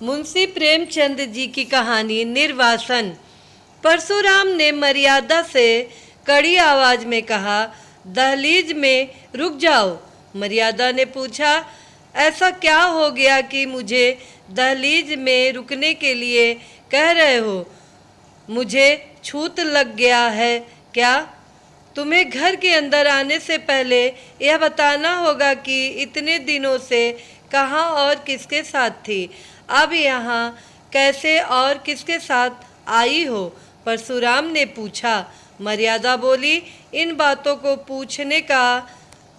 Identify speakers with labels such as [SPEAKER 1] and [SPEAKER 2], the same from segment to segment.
[SPEAKER 1] मुंशी प्रेमचंद जी की कहानी निर्वासन। परशुराम ने मर्यादा से कड़ी आवाज में कहा, दहलीज में रुक जाओ। मर्यादा ने पूछा, ऐसा क्या हो गया कि मुझे दहलीज में रुकने के लिए कह रहे हो? मुझे छूत लग गया है क्या? तुम्हें घर के अंदर आने से पहले यह बताना होगा कि इतने दिनों से कहाँ और किसके साथ थी, अब यहाँ कैसे और किसके साथ आई हो? परशुराम ने पूछा। मर्यादा बोली, इन बातों को पूछने का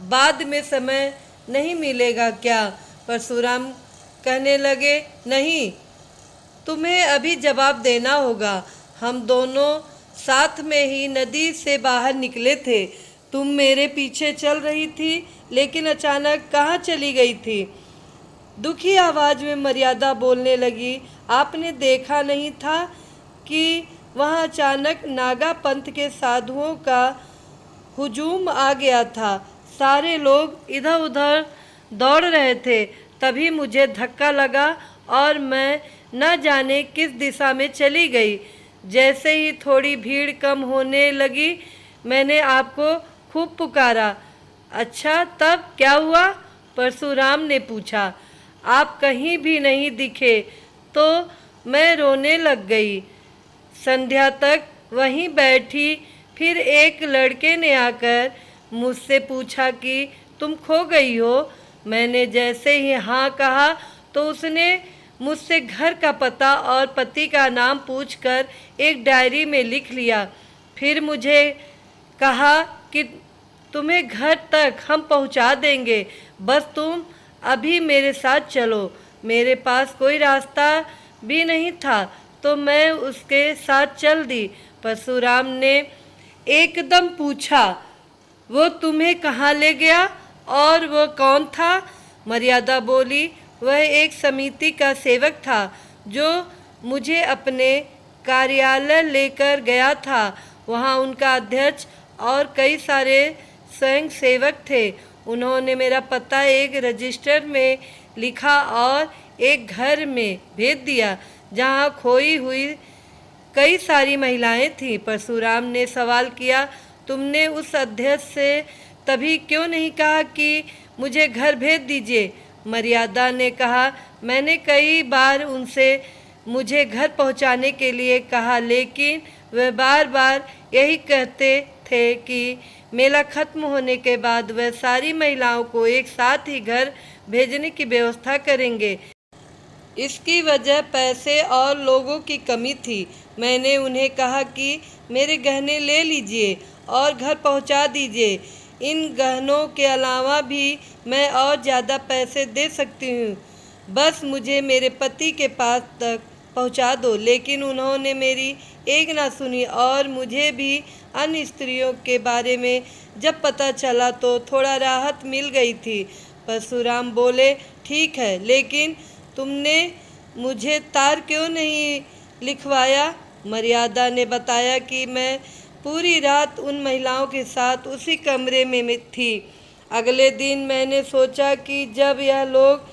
[SPEAKER 1] बाद में समय नहीं मिलेगा क्या? परशुराम कहने लगे, नहीं, तुम्हें अभी जवाब देना होगा। हम दोनों साथ में ही नदी से बाहर निकले थे। तुम मेरे पीछे चल रही थी, लेकिन अचानक कहाँ चली गई थी? दुखी आवाज में मर्यादा बोलने लगी, आपने देखा नहीं था कि वहाँ अचानक नागा पंथ के साधुओं का हुजूम आ गया था। सारे लोग इधर उधर दौड़ रहे थे। तभी मुझे धक्का लगा और मैं न जाने किस दिशा में चली गई। जैसे ही थोड़ी भीड़ कम होने लगी, मैंने आपको खूब पुकारा। अच्छा, तब क्या हुआ? परशुराम ने पूछा। आप कहीं भी नहीं दिखे तो मैं रोने लग गई। संध्या तक वहीं बैठी, फिर एक लड़के ने आकर मुझसे पूछा कि तुम खो गई हो। मैंने जैसे ही हाँ कहा तो उसने मुझसे घर का पता और पति का नाम पूछकर एक डायरी में लिख लिया। फिर मुझे कहा कि तुम्हें घर तक हम पहुंचा देंगे, बस तुम अभी मेरे साथ चलो। मेरे पास कोई रास्ता भी नहीं था तो मैं उसके साथ चल दी। परशुराम ने एकदम पूछा, वो तुम्हें कहाँ ले गया और वो कौन था? मर्यादा बोली, वह एक समिति का सेवक था जो मुझे अपने कार्यालय लेकर गया था। वहाँ उनका अध्यक्ष और कई सारे स्वयं सेवक थे। उन्होंने मेरा पता एक रजिस्टर में लिखा और एक घर में भेज दिया जहाँ खोई हुई कई सारी महिलाएं थीं। परशुराम ने सवाल किया, तुमने उस अध्यक्ष से तभी क्यों नहीं कहा कि मुझे घर भेज दीजिए? मर्यादा ने कहा, मैंने कई बार उनसे मुझे घर पहुंचाने के लिए कहा, लेकिन वे बार बार यही कहते थे कि मेला खत्म होने के बाद वह सारी महिलाओं को एक साथ ही घर भेजने की व्यवस्था करेंगे। इसकी वजह पैसे और लोगों की कमी थी। मैंने उन्हें कहा कि मेरे गहने ले लीजिए और घर पहुंचा दीजिए। इन गहनों के अलावा भी मैं और ज़्यादा पैसे दे सकती हूँ, बस मुझे मेरे पति के पास तक पहुंचा दो। लेकिन उन्होंने मेरी एक ना सुनी और मुझे भी अन्य स्त्रियों के बारे में जब पता चला तो थोड़ा राहत मिल गई थी। परशुराम बोले, ठीक है, लेकिन तुमने मुझे तार क्यों नहीं लिखवाया? मर्यादा ने बताया कि मैं पूरी रात उन महिलाओं के साथ उसी कमरे में थी। अगले दिन मैंने सोचा कि जब यह लोग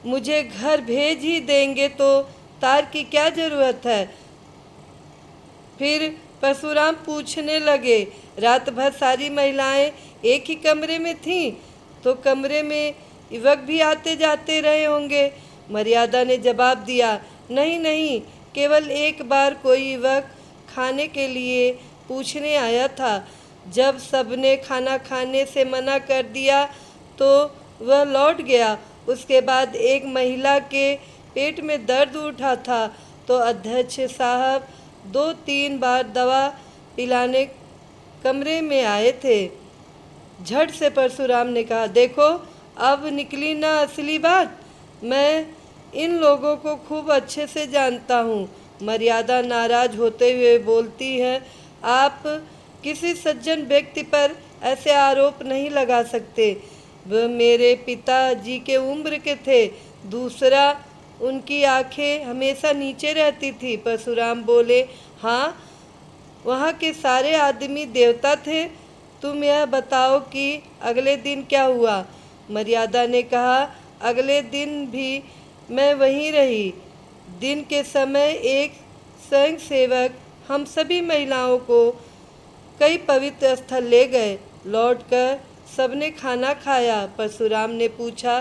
[SPEAKER 1] मुझे घर भेज ही देंगे तो तार की क्या ज़रूरत है। फिर परशुराम पूछने लगे, रात भर सारी महिलाएं एक ही कमरे में थीं तो कमरे में युवक भी आते जाते रहे होंगे। मर्यादा ने जवाब दिया, नहीं नहीं, केवल एक बार कोई युवक खाने के लिए पूछने आया था। जब सबने खाना खाने से मना कर दिया तो वह लौट गया। उसके बाद एक महिला के पेट में दर्द उठा था तो अध्यक्ष साहब 2-3 बार दवा पिलाने कमरे में आए थे। झट से परशुराम ने कहा, देखो अब निकली ना असली बात। मैं इन लोगों को खूब अच्छे से जानता हूँ। मर्यादा नाराज होते हुए बोलती है, आप किसी सज्जन व्यक्ति पर ऐसे आरोप नहीं लगा सकते। वह मेरे पिताजी के उम्र के थे। दूसरा, उनकी आंखें हमेशा नीचे रहती थी। परशुराम बोले, हाँ, वहाँ के सारे आदमी देवता थे। तुम यह बताओ कि अगले दिन क्या हुआ? मर्यादा ने कहा, अगले दिन भी मैं वहीं रही। दिन के समय एक स्वयं सेवक हम सभी महिलाओं को कई पवित्र स्थल ले गए। लौटकर सबने खाना खाया। परशुराम ने पूछा,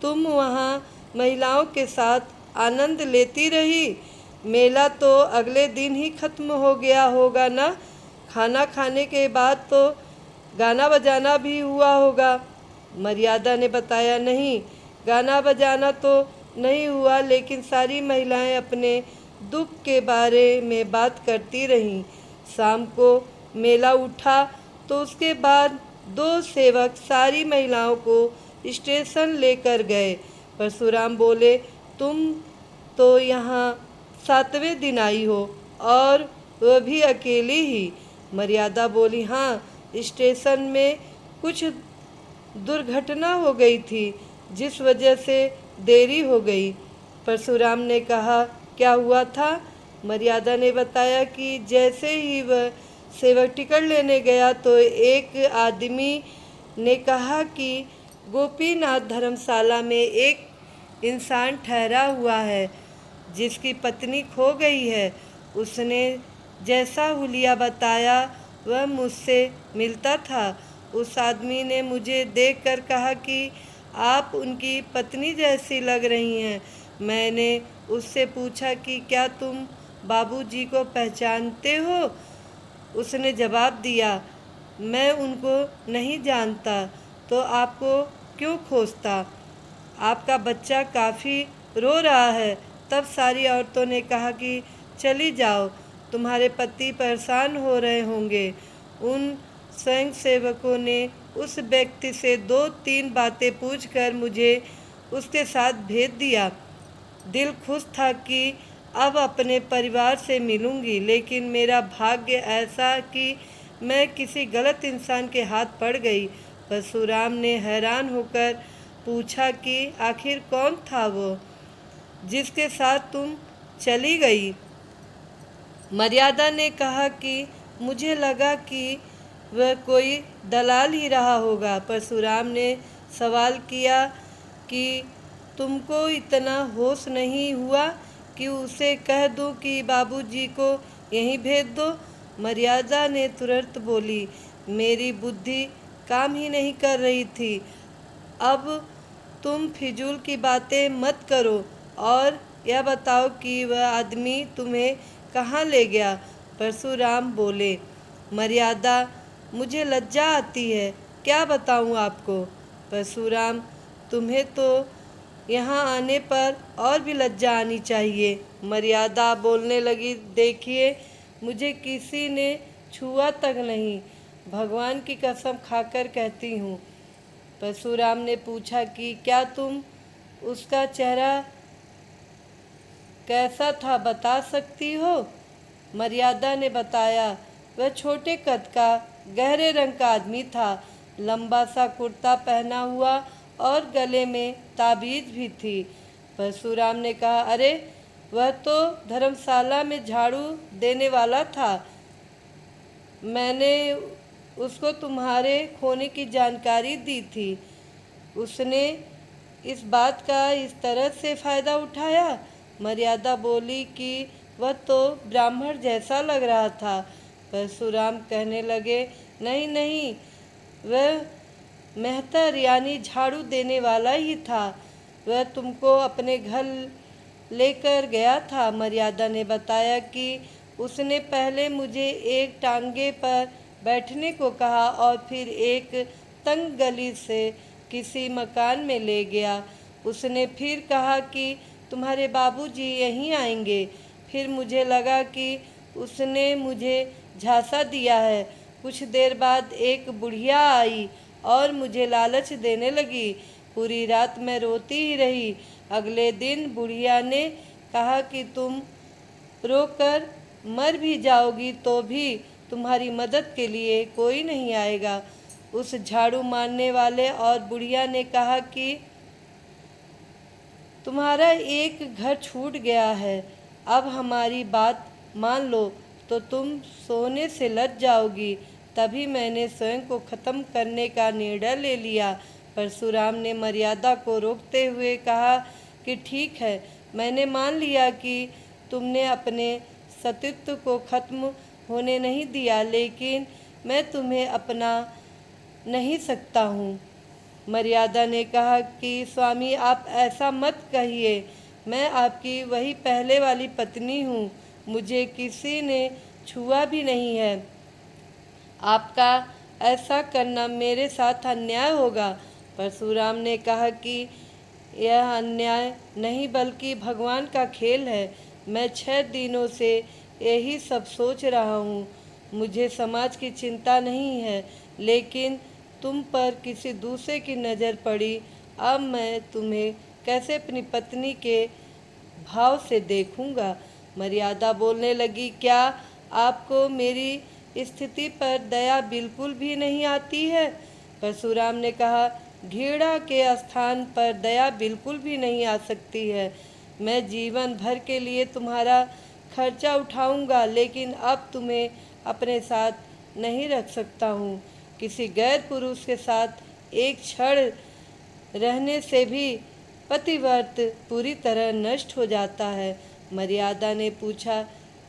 [SPEAKER 1] तुम वहाँ महिलाओं के साथ आनंद लेती रही? मेला तो अगले दिन ही खत्म हो गया होगा ना? खाना खाने के बाद तो गाना बजाना भी हुआ होगा। मर्यादा ने बताया, नहीं, गाना बजाना तो नहीं हुआ, लेकिन सारी महिलाएं अपने दुख के बारे में बात करती रहीं। शाम को मेला उठा तो उसके बाद दो सेवक सारी महिलाओं को स्टेशन लेकर गए। परशुराम बोले, तुम तो यहाँ 7वें दिन आई हो और वह भी अकेली ही। मर्यादा बोली, हाँ, स्टेशन में कुछ दुर्घटना हो गई थी जिस वजह से देरी हो गई। परशुराम ने कहा, क्या हुआ था? मर्यादा ने बताया कि जैसे ही वह सेवक टिकट लेने गया तो एक आदमी ने कहा कि गोपीनाथ धर्मशाला में एक इंसान ठहरा हुआ है जिसकी पत्नी खो गई है। उसने जैसा हुलिया बताया वह मुझसे मिलता था। उस आदमी ने मुझे देखकर कहा कि आप उनकी पत्नी जैसी लग रही हैं। मैंने उससे पूछा कि क्या तुम बाबूजी को पहचानते हो? उसने जवाब दिया, मैं उनको नहीं जानता, तो आपको क्यों खोजता? आपका बच्चा काफ़ी रो रहा है। तब सारी औरतों ने कहा कि चली जाओ, तुम्हारे पति परेशान हो रहे होंगे। उन स्वयं सेवकों ने उस व्यक्ति से 2-3 बातें पूछकर मुझे उसके साथ भेज दिया। दिल खुश था कि अब अपने परिवार से मिलूंगी, लेकिन मेरा भाग्य ऐसा कि मैं किसी गलत इंसान के हाथ पड़ गई। परशुराम ने हैरान होकर पूछा कि आखिर कौन था वो जिसके साथ तुम चली गई? मर्यादा ने कहा कि मुझे लगा कि वह कोई दलाल ही रहा होगा। परशुराम ने सवाल किया कि तुमको इतना होश नहीं हुआ कि उसे कह दूं कि बाबूजी को यहीं भेज दो? मर्यादा ने तुरंत बोली, मेरी बुद्धि काम ही नहीं कर रही थी। अब तुम फिजूल की बातें मत करो और यह बताओ कि वह आदमी तुम्हें कहाँ ले गया? परशुराम बोले, मर्यादा, मुझे लज्जा आती है, क्या बताऊँ आपको? परशुराम, तुम्हें तो यहाँ आने पर और भी लज्जा आनी चाहिए। मर्यादा बोलने लगी, देखिए, मुझे किसी ने छुआ तक नहीं, भगवान की कसम खाकर कहती हूँ। परशुराम ने पूछा कि क्या तुम उसका चेहरा कैसा था बता सकती हो? मर्यादा ने बताया, वह छोटे कद का गहरे रंग का आदमी था, लंबा सा कुर्ता पहना हुआ और गले में ताबीज भी थी। परशुराम ने कहा, अरे, वह तो धर्मशाला में झाड़ू देने वाला था। मैंने उसको तुम्हारे खोने की जानकारी दी थी। उसने इस बात का इस तरह से फ़ायदा उठाया? मर्यादा बोली कि वह तो ब्राह्मण जैसा लग रहा था। परशुराम कहने लगे, नहीं नहीं, वह मेहतर यानी झाड़ू देने वाला ही था। वह तुमको अपने घर लेकर गया था। मर्यादा ने बताया कि उसने पहले मुझे एक टांगे पर बैठने को कहा और फिर एक तंग गली से किसी मकान में ले गया। उसने फिर कहा कि तुम्हारे बाबूजी यहीं आएंगे। फिर मुझे लगा कि उसने मुझे झांसा दिया है। कुछ देर बाद एक बुढ़िया आई और मुझे लालच देने लगी। पूरी रात मैं रोती ही रही। अगले दिन बुढ़िया ने कहा कि तुम रोकर मर भी जाओगी तो भी तुम्हारी मदद के लिए कोई नहीं आएगा। उस झाड़ू मारने वाले और बुढ़िया ने कहा कि तुम्हारा एक घर छूट गया है, अब हमारी बात मान लो तो तुम सोने से लज जाओगी। तभी मैंने स्वयं को ख़त्म करने का निर्णय ले लिया। परशुराम ने मर्यादा को रोकते हुए कहा कि ठीक है, मैंने मान लिया कि तुमने अपने सतीत्व को खत्म होने नहीं दिया, लेकिन मैं तुम्हें अपना नहीं सकता हूँ। मर्यादा ने कहा कि स्वामी, आप ऐसा मत कहिए। मैं आपकी वही पहले वाली पत्नी हूँ। मुझे किसी ने छुआ भी नहीं है। आपका ऐसा करना मेरे साथ अन्याय होगा। परशुराम ने कहा कि यह अन्याय नहीं बल्कि भगवान का खेल है। मैं 6 दिनों से यही सब सोच रहा हूँ। मुझे समाज की चिंता नहीं है, लेकिन तुम पर किसी दूसरे की नज़र पड़ी। अब मैं तुम्हें कैसे अपनी पत्नी के भाव से देखूंगा। मर्यादा बोलने लगी, क्या आपको मेरी स्थिति पर दया बिल्कुल भी नहीं आती है? परशुराम ने कहा, घृणा के स्थान पर दया बिल्कुल भी नहीं आ सकती है। मैं जीवन भर के लिए तुम्हारा खर्चा उठाऊंगा, लेकिन अब तुम्हें अपने साथ नहीं रख सकता हूँ। किसी गैर पुरुष के साथ एक क्षण रहने से भी पतिव्रत पूरी तरह नष्ट हो जाता है। मर्यादा ने पूछा,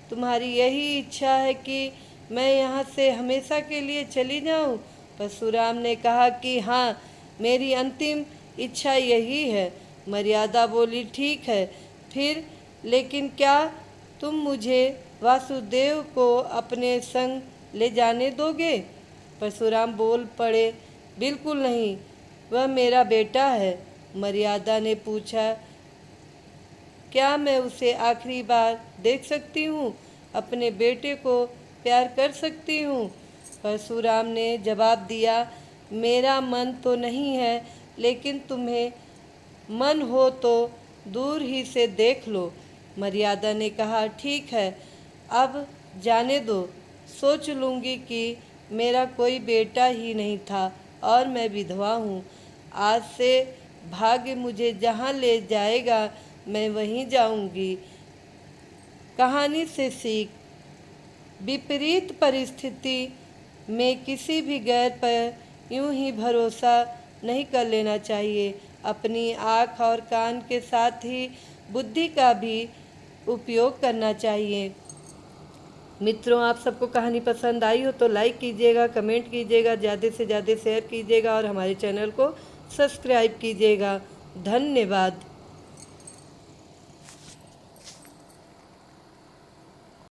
[SPEAKER 1] तुम्हारी यही इच्छा है कि मैं यहाँ से हमेशा के लिए चली जाऊँ? परशुराम ने कहा कि हाँ, मेरी अंतिम इच्छा यही है। मर्यादा बोली, ठीक है फिर, लेकिन क्या तुम मुझे वासुदेव को अपने संग ले जाने दोगे? परशुराम बोल पड़े, बिल्कुल नहीं, वह मेरा बेटा है। मर्यादा ने पूछा, क्या मैं उसे आखिरी बार देख सकती हूँ? अपने बेटे को प्यार कर सकती हूँ? परशुराम ने जवाब दिया, मेरा मन तो नहीं है, लेकिन तुम्हें मन हो तो दूर ही से देख लो। मर्यादा ने कहा, ठीक है, अब जाने दो। सोच लूँगी कि मेरा कोई बेटा ही नहीं था और मैं विधवा हूँ। आज से भाग्य मुझे जहाँ ले जाएगा मैं वहीं जाऊँगी। कहानी से सीख, विपरीत परिस्थिति में किसी भी गैर पर यूं ही भरोसा नहीं कर लेना चाहिए। अपनी आँख और कान के साथ ही बुद्धि का भी उपयोग करना चाहिए। मित्रों, आप सबको कहानी पसंद आई हो तो लाइक कीजिएगा, कमेंट कीजिएगा, ज़्यादा से ज़्यादा शेयर कीजिएगा और हमारे चैनल को सब्सक्राइब कीजिएगा। धन्यवाद।